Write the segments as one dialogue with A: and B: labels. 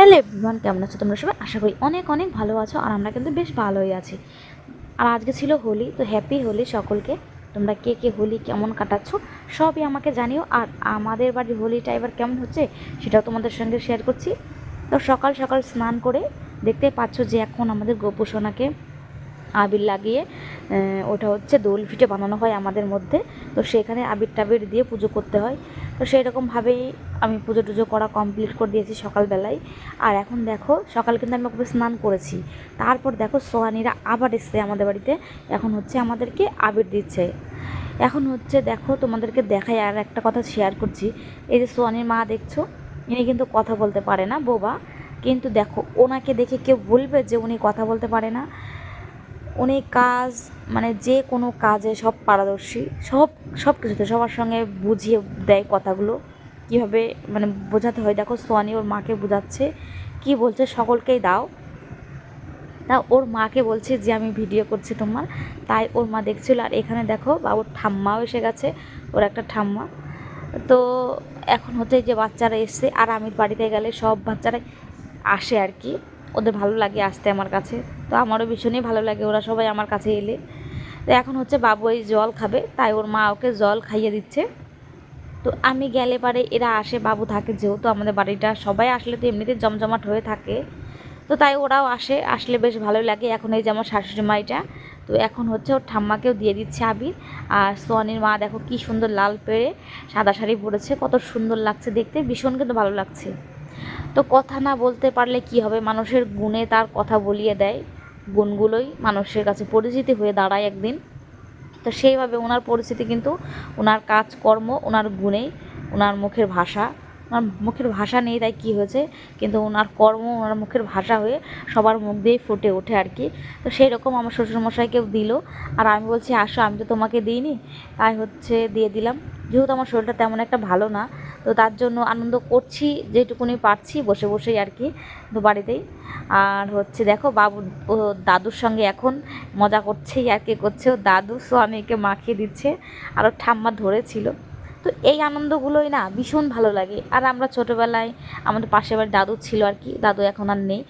A: Hello everyone, কেমন আছো তোমরা সবাই? আশা করি অনেক অনেক ভালো আছো। আর আমরা কিন্তু বেশ ভালোই আছি। আর আজকে ছিল হোলি, তো হ্যাপি হোলি সকলকে। তোমরা কে কে হোলি কেমন কাটাচ্ছ সবই আমাকে জানিও। আর আমাদের বাড়ির হোলিটা এবার কেমন হচ্ছে সেটাও তোমাদের সঙ্গে শেয়ার করছি। তো সকাল সকাল স্নান করে দেখতে পাচ্ছ যে এখন আমাদের গোপু সোনাকে আবির লাগিয়ে ওটা হচ্ছে দোল পিঠে বানানো হয় আমাদের মধ্যে। তো সেখানে আবির টাবির দিয়ে পুজো করতে হয়। তো সেই রকমভাবেই আমি পুজো টুজো করা কমপ্লিট করে দিয়েছি সকালবেলায়। আর এখন দেখো সকাল কিন্তু আমি ওকে স্নান করেছি। তারপর দেখো সোহানিরা আবার এসছে আমাদের বাড়িতে। এখন হচ্ছে আমাদেরকে আবির দিচ্ছে। এখন হচ্ছে দেখো তোমাদেরকে দেখাই, আর একটা কথা শেয়ার করছি। এই যে সোহানির মা দেখছো, ইনি কিন্তু কথা বলতে পারে না, বোবা। কিন্তু দেখো ওনাকে দেখে কেউ বলবে যে উনি কথা বলতে পারে না। উনি কাজ মানে যে কোনো কাজে সব পারদর্শী, সব কিছুতে সবার সঙ্গে বুঝিয়ে দেয় কথাগুলো কীভাবে মানে বোঝাতে হয়। দেখো সোয়ানি ওর মাকে বোঝাচ্ছে, কি বলছে সকলকেই দাও। তা ওর মাকে বলছে যে আমি ভিডিও করছি তোমার, তাই ওর মা দেখছিল। আর এখানে দেখো বাবুর ঠাম্মাও এসে গেছে, ওর একটা ঠাম্মা। তো এখন হচ্ছে যে বাচ্চারা এসছে, আর আমি বাড়িতে গেলে সব বাচ্চারাই আসে আর কি। ওদের ভালো লাগে আসতে আমার কাছে, তো আমারও ভীষণই ভালো লাগে ওরা সবাই আমার কাছে এলে। তো এখন হচ্ছে বাবু এই জল খাবে, তাই ওর মা ওকে জল খাইয়ে দিচ্ছে। তো আমি গেলে পারে এরা আসে, বাবু থাকে যেহেতু আমাদের বাড়িটা, সবাই আসলে তো এমনিতে জমজমাট হয়ে থাকে। তো তাই ওরাও আসলে বেশ ভালোই লাগে। এখন এই যে আমার শাশুড়ি মাইটা, তো এখন হচ্ছে ওর ঠাম্মাকেও দিয়ে দিচ্ছে আবির। আর সোয়ানির মা দেখো কি সুন্দর লাল পেড়ে সাদা শাড়ি পরেছে, কত সুন্দর লাগছে দেখতে, ভীষণ কিন্তু ভালো লাগছে। তো কথা না বলতে পারলে কি হবে, মানুষের গুণে তার কথা বলিয়ে দেয়, গুণগুলোই মানুষের কাছে পরিচিতি হয়ে দাঁড়ায় একদিন। তো সেইভাবে ওনার পরিচিতি কিন্তু ওনার কাজকর্ম, ওনার গুণেই, ওনার মুখের ভাষা। ওনার মুখের ভাষা নেই তাই কী হয়েছে, কিন্তু ওনার কর্ম ওনার মুখের ভাষা হয়ে সবার মুখ দিয়েই ফুটে ওঠে আর কি। তো সেই রকম আমার শ্বশুরমশাইকেও দিল। আর আমি বলছি আসো, আমি তো তোমাকে দিইনি, তাই হচ্ছে দিয়ে দিলাম। যেহেতু আমার শরীরটা তেমন একটা ভালো না, তো তার জন্য আনন্দ করছি যেটুকুনি পারছি বসে বসেই আর কি, তো বাড়িতেই। আর হচ্ছে দেখো বাবু ও দাদুর সঙ্গে এখন মজা করছে, আর কি করছে, ও দাদু সোয়ামীকে মাখিয়ে দিচ্ছে, আর ওর ঠাম্মা ধরেছিল। তো এই আনন্দগুলোই না ভীষণ ভালো লাগে। আর আমরা ছোটোবেলায় আমাদের পাশের বাড়ির দাদু ছিল আর কি, দাদু এখন আর নেই।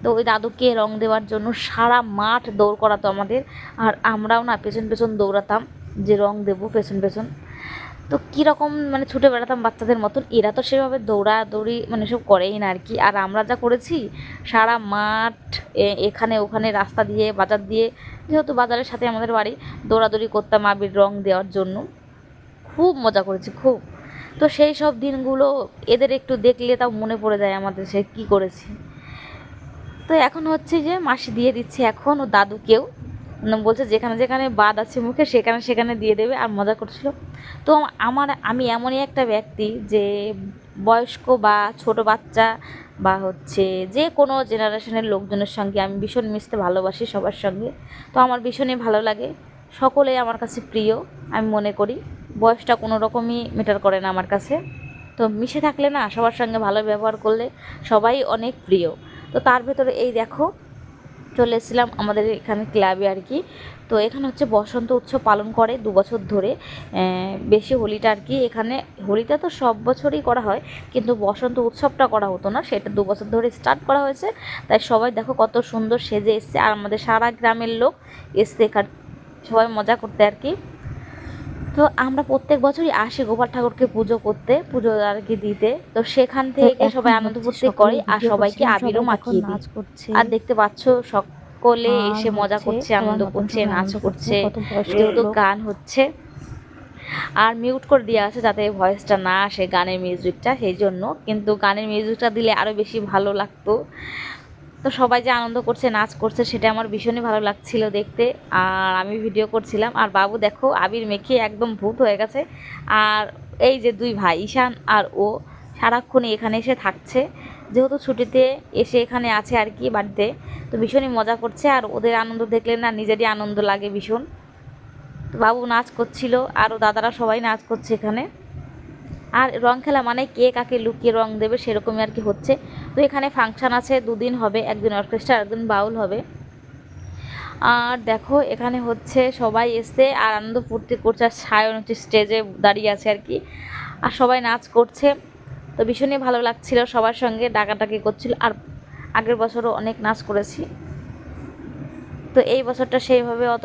A: তো ওই দাদুকে রং দেওয়ার জন্য সারা মাঠ দৌড় করাতো আমাদের। আর আমরাও না পেছন পেছন দৌড়াতাম যে রং দেবো পেছন পেছন। তো কীরকম মানে ছুটে বেড়াতাম বাচ্চাদের মতন। এরা তো সেভাবে দৌড়াদৌড়ি মানে সব করেই না আর কি। আর আমরা যা করেছি, সারা মাঠ এখানে ওখানে রাস্তা দিয়ে বাজার দিয়ে, যেহেতু বাজারের সাথে আমাদের বাড়ি, দৌড়াদৌড়ি করতাম আবির রং দেওয়ার জন্য। খুব মজা করেছি খুব। তো সেই সব দিনগুলো এদের একটু দেখলে তাও মনে পড়ে যায় আমাদের সে কী করেছি। তো এখন হচ্ছে যে মাসি দিয়ে দিচ্ছে এখন ও দাদুকেও, বলছে যেখানে যেখানে বাদ আছে মুখে সেখানে সেখানে দিয়ে দেবে, আর মজা করছিল। তো আমি এমনই একটা ব্যক্তি যে বয়স্ক বা ছোট বাচ্চা বা হচ্ছে যে কোনো জেনারেশনের লোকজনের সঙ্গে আমি ভীষণ মিশতে ভালোবাসি, সবার সঙ্গে। তো আমার ভীষণই ভালো লাগে, সকলেই আমার কাছে প্রিয় আমি মনে করি। বয়সটা কোনো রকমই ম্যাটার করে না আমার কাছে। তো মিশে থাকলে না, সবার সঙ্গে ভালো ব্যবহার করলে সবাই অনেক প্রিয়। তো তার ভেতরে এই দেখো চলে এসেছিলাম আমাদের এখানে ক্লাবে আর কি। তো এখানে হচ্ছে বসন্ত উৎসব পালন করে 2 বছর ধরে। বেশি হোলিটা আর কি, এখানে হোলিটা তো সব বছরই করা হয়, কিন্তু বসন্ত উৎসবটা করা হতো না, সেটা 2 বছর ধরে স্টার্ট করা হয়েছে। তাই সবাই দেখো কত সুন্দর সেজে এসছে, আর আমাদের সারা গ্রামের লোক এসছে এখানে সবাই মজা করতে আর কি। তো আমরা প্রত্যেক বছরই আসি গোপাল ঠাকুরকে পুজো করতে, পুজো আর কি দিতে। তো সেখান থেকে সবাই আনন্দ ফুর্তি করে, আর সবাইকে আবিরও মাখিয়ে দিই। আর দেখতে পাচ্ছ সকলে এসে মজা করছে, আনন্দ করছে, নাচ করছে, যেহেতু গান হচ্ছে। আর মিউট করে দেওয়া আছে যাতে ভয়েসটা না আসে গানের মিউজিকটা, সেই জন্য। কিন্তু গানের মিউজিকটা দিলে আরও বেশি ভালো লাগতো। তো সবাই যে আনন্দ করছে, নাচ করছে, সেটা আমার ভীষণই ভালো লাগছিল দেখতে। আর আমি ভিডিও করছিলাম। আর বাবু দেখো আবির মেখে একদম ভূত হয়ে গেছে। আর এই যে 2 ভাই ঈশান আর ও সারাক্ষণই এখানে এসে থাকছে, যেহেতু ছুটিতে এসে এখানে আছে আর কি বাড়িতে। তো ভীষণই মজা করছে, আর ওদের আনন্দ দেখলে না নিজেরই আনন্দ লাগে ভীষণ। তো বাবু নাচ করছিল, আর ও দাদারা সবাই নাচ করছে এখানে। আর রং খেলা মানে কে কাকে লুকিয়ে রং দেবে সেরকমই আর কি হচ্ছে। তো এখানে ফাংশান আছে, 2 দিন হবে, একদিন অর্কেস্ট্রা একদিন বাউল হবে। আর দেখো এখানে হচ্ছে সবাই এসে আর আনন্দ ফুর্তি করছে, আর সায়ন হচ্ছে স্টেজে দাঁড়িয়ে আছে আর কি, আর সবাই নাচ করছে। তো ভীষণই ভালো লাগছিল, সবার সঙ্গে ডাকাডাকি করছিল। আর আগের বছরও অনেক নাচ করেছি, তো এই বছরটা সেইভাবে অত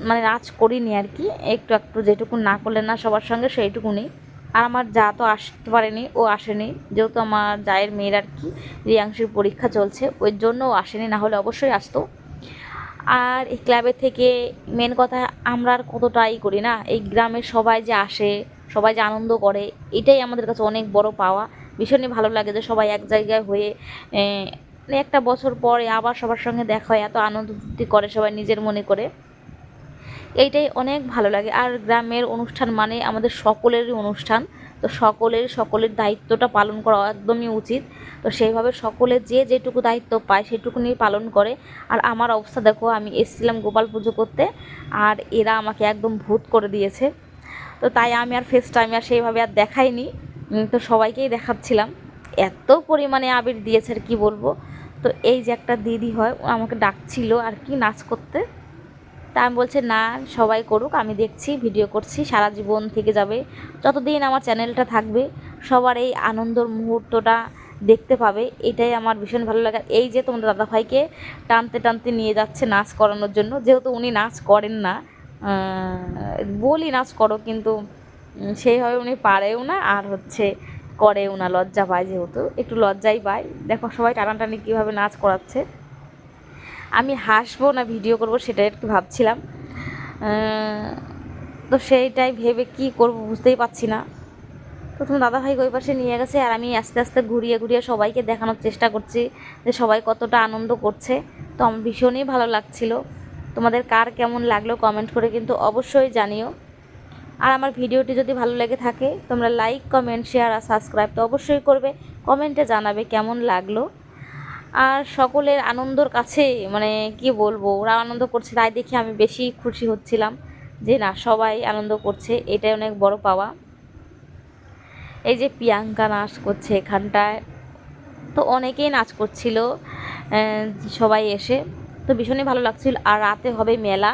A: মানে নাচ করিনি আর কি, একটু একটু যেটুকু না করলে না সবার সঙ্গে সেইটুকুনি। আর আমার যা তো আসতে পারেনি, ও আসেনি, যেহেতু আমার জায়ের মেয়ের আর কি রিয়াংশীর পরীক্ষা চলছে, ওই জন্য ও আসেনি, না হলে অবশ্যই আসতো। আর এই ক্লাবের থেকে মেন কথা, আমরা আর কতটাই করি না, এই গ্রামের সবাই যে আসে, সবাই যে আনন্দ করে, এটাই আমাদের কাছে অনেক বড় পাওয়া। ভীষণই ভালো লাগে যে সবাই এক জায়গায় হয়ে মানে একটা বছর পরে আবার সবার সঙ্গে দেখা হয়, এত আনন্দ ফুর্তি করে সবাই নিজের মনে করে, এইটাই অনেক ভালো লাগে। আর গ্রামের অনুষ্ঠান মানে আমাদের সকলেরই অনুষ্ঠান, তো সকলের দায়িত্বটা পালন করা একদমই উচিত। তো সেইভাবে সকলে যে যেটুকু দায়িত্ব পায় সেটুকু নিয়ে পালন করে। আর আমার অবস্থা দেখো, আমি এসেছিলাম গোপাল পুজো করতে, আর এরা আমাকে একদম ভূত করে দিয়েছে। তো তাই আমি আর ফেসটা আমি আর সেইভাবে আর দেখাইনি, তো সবাইকেই দেখাচ্ছিলাম। এত পরিমাণে আবির দিয়েছে আর কি বলবো। তো এই যে একটা দিদি হয়, ও আমাকে ডাকছিল আর কি নাচ করতে, তা আমি বলছি না, সবাই করুক, আমি দেখছি, ভিডিও করছি, সারা জীবন থেকে যাবে, যতদিন আমার চ্যানেলটা থাকবে সবার এই আনন্দর মুহূর্তটা দেখতে পাবে, এটাই আমার ভীষণ ভালো লাগে। এই যে তোমাদের দাদাভাইকে টানতে টানতে নিয়ে যাচ্ছে নাচ করানোর জন্য, যেহেতু উনি নাচ করেন না, বলি নাচ করো, কিন্তু সেইভাবে উনি পারেও না, আর হচ্ছে করেও না, লজ্জা পায়, যেহেতু একটু লজ্জাই পায়। দেখো সবাই টানাটানি কীভাবে নাচ করাচ্ছে, আমি হাসবো না ভিডিও করব সেটাই একটু ভাবছিলাম। তো সেইটাই ভেবে কি করব বুঝতেই পারছি না। প্রথম দাদাভাই ওই পাশে নিয়ে গেছে, আর আমি আস্তে আস্তে ঘুরিয়ে ঘুরিয়ে সবাইকে দেখানোর চেষ্টা করছি যে সবাই কতটা আনন্দ করছে। তো আমার ভীষণই ভালো লাগছিল। তোমাদের কার কেমন লাগলো কমেন্ট করে কিন্তু অবশ্যই জানিও। আর আমার ভিডিওটি যদি ভালো লেগে থাকে তোমরা লাইক, কমেন্ট, শেয়ার আর সাবস্ক্রাইব তো অবশ্যই করবে, কমেন্টে জানাবে কেমন লাগলো। আর সকলের আনন্দর কাছে মানে কি বলবো, ওরা আনন্দ করছে তাই দেখে আমি বেশি খুশি হচ্ছিলাম যে না, সবাই আনন্দ করছে, এটাই অনেক বড় পাওয়া। এই যে প্রিয়াঙ্কা নাচ করছে এখানটায়, তো অনেকেই নাচ করছিল সবাই এসে, তো ভীষণই ভালো লাগছিল। আর রাতে হবে মেলা,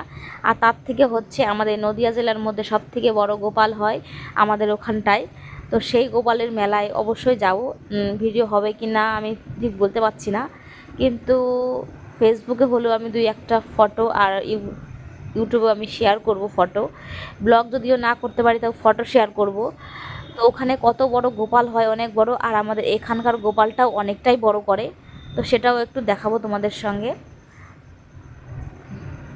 A: আর তার থেকে হচ্ছে আমাদের নদিয়া জেলার মধ্যে সব থেকে বড় গোপাল হয় আমাদের ওখানটায়, তো সেই গোপালের মেলায় অবশ্যই যাব। ভিডিও হবে কি না আমি ঠিক বলতে পারছি না, কিন্তু ফেসবুকে হলেও আমি দুই একটা ফটো, আর ইউটিউবে আমি শেয়ার করব ফটো, ব্লগ যদিও না করতে পারি তাও ফটো শেয়ার করব। তো ওখানে কত বড় গোপাল হয়, অনেক বড়, আর আমাদের এখানকার গোপালটাও অনেকটাই বড় করে, তো সেটাও একটু দেখাবো তোমাদের সঙ্গে।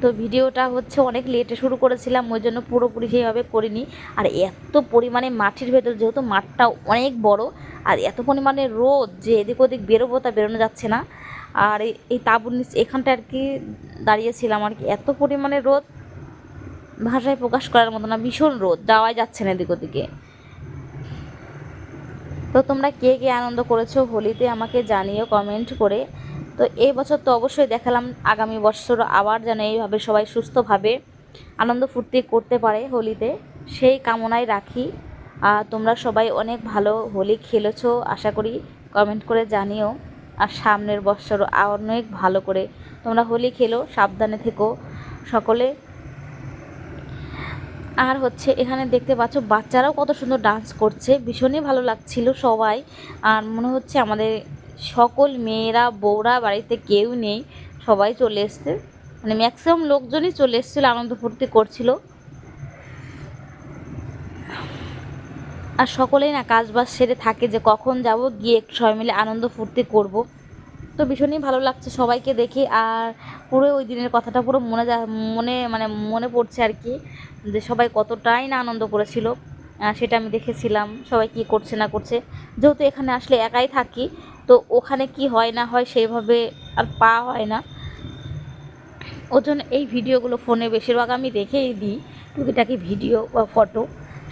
A: তো ভিডিওটা হচ্ছে অনেক লেটে শুরু করেছিলাম, ওই জন্য পুরোপুরি সেইভাবে করিনি। আর এত পরিমাণে মাটির ভেতর, যেহেতু মাঠটা অনেক বড়, আর এত পরিমাণে রোদ যে এদিক ওদিক বেরোবো তা বেরোনো যাচ্ছে না। আর এই তাঁবুর নিচে এখানটা আর কি দাঁড়িয়েছিলাম আর কি, এত পরিমাণে রোদ ভাষায় প্রকাশ করার মতো না, ভীষণ রোদ, যাওয়াই যাচ্ছে না এদিক ওদিকে। তো তোমরা কে কে আনন্দ করেছো হোলিতে আমাকে জানিও কমেন্ট করে। তো এই বছর তো অবশ্যই দেখালাম, আগামী বছর আবার যেন এইভাবে সবাই সুস্থভাবে আনন্দ ফুর্তি করতে পারে হোলিতে, সেই কামনাই রাখি। তোমরা সবাই অনেক ভালো হোলি খেলেছো আশা করি, কমেন্ট করে জানিও। আর সামনের বছর অনেক ভালো করে তোমরা হোলি খেলো, সাবধানে থেকো সকলে। আর হচ্ছে এখানে দেখতে পাচ্ছ বাচ্চারাও কত সুন্দর ডান্স করছে, ভীষণই ভালো লাগছিল সবাই। আর মনে হচ্ছে আমাদের সকল মেয়েরা বউরা বাড়িতে কেউ নেই, সবাই চলে এসছে, মানে ম্যাক্সিমাম লোকজনই চলে এসেছিলো, আনন্দ ফুর্তি করছিল। আর সকলেই না কাজবাজ সেরে থাকে যে কখন যাব, গিয়ে একটু সবাই মিলে আনন্দ ফুর্তি করব। তো ভীষণই ভালো লাগছে সবাইকে দেখে। আর পুরো ওই দিনের কথাটা পুরো মনে পড়ছে আর কি, যে সবাই কতটাই না আনন্দ করেছিল, সেটা আমি দেখেছিলাম সবাই কি করছে না করছে। যেহেতু এখানে আসলে একাই থাকি, তো ওখানে কি হয় না হয় সেইভাবে আর পাওয়া হয় না, ওর জন্য এই ভিডিওগুলো ফোনে বেশিরভাগ আমি দেখেই দিই, টুকিটাকি ভিডিও বা ফটো,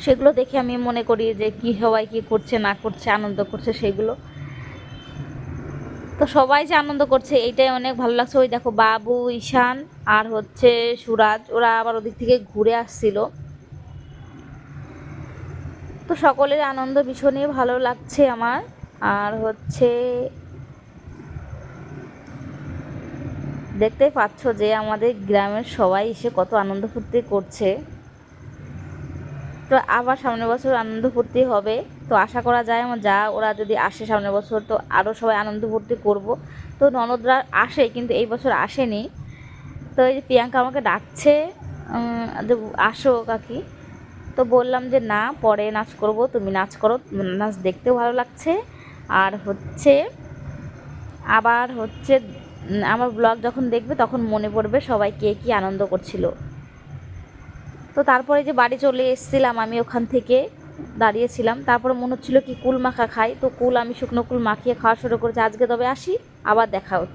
A: সেগুলো দেখে আমি মনে করি যে কি সবাই কী করছে না করছে, আনন্দ করছে সেগুলো। তো সবাই যে আনন্দ করছে এইটাই অনেক ভালো লাগছে। ওই দেখো বাবু, ঈশান আর হচ্ছে সুরাজ, ওরা আবার ওদিক থেকে ঘুরে আসছিল। তো সকলের আনন্দ ভীষণই ভালো লাগছে আমার। আর হচ্ছে দেখতেই পাচ্ছ যে আমাদের গ্রামের সবাই এসে কত আনন্দ ফুর্তি করছে। তো আবার সামনের বছর আনন্দ ফুর্তি হবে। তো আশা করা যায় আমার যা ওরা যদি আসে সামনের বছর তো আরও সবাই আনন্দ ফুর্তি করবো। তো ননদরা আসে কিন্তু এই বছর আসেনি। তো এই যে প্রিয়াঙ্কা আমাকে ডাকছে যে আসো কাকি। তো বললাম যে না, পরে নাচ করব, তুমি নাচ করো, নাচ দেখতেও ভালো লাগছে। আর হচ্ছে আবার হচ্ছে আমার ব্লগ যখন দেখবে তখন মনে পড়বে সবাই কে কী আনন্দ করছিল। তো তারপরে যে বাড়ি চলে এসেছিলাম আমি, ওখান থেকে দাঁড়িয়েছিলাম, তারপরে মনে হচ্ছিলো কি কুল মাখা খাই, তো কুল আমি শুকনো কুল মাখিয়ে খাওয়া শুরু করেছি। আজকে তবে আসি, আবার দেখা হচ্ছে।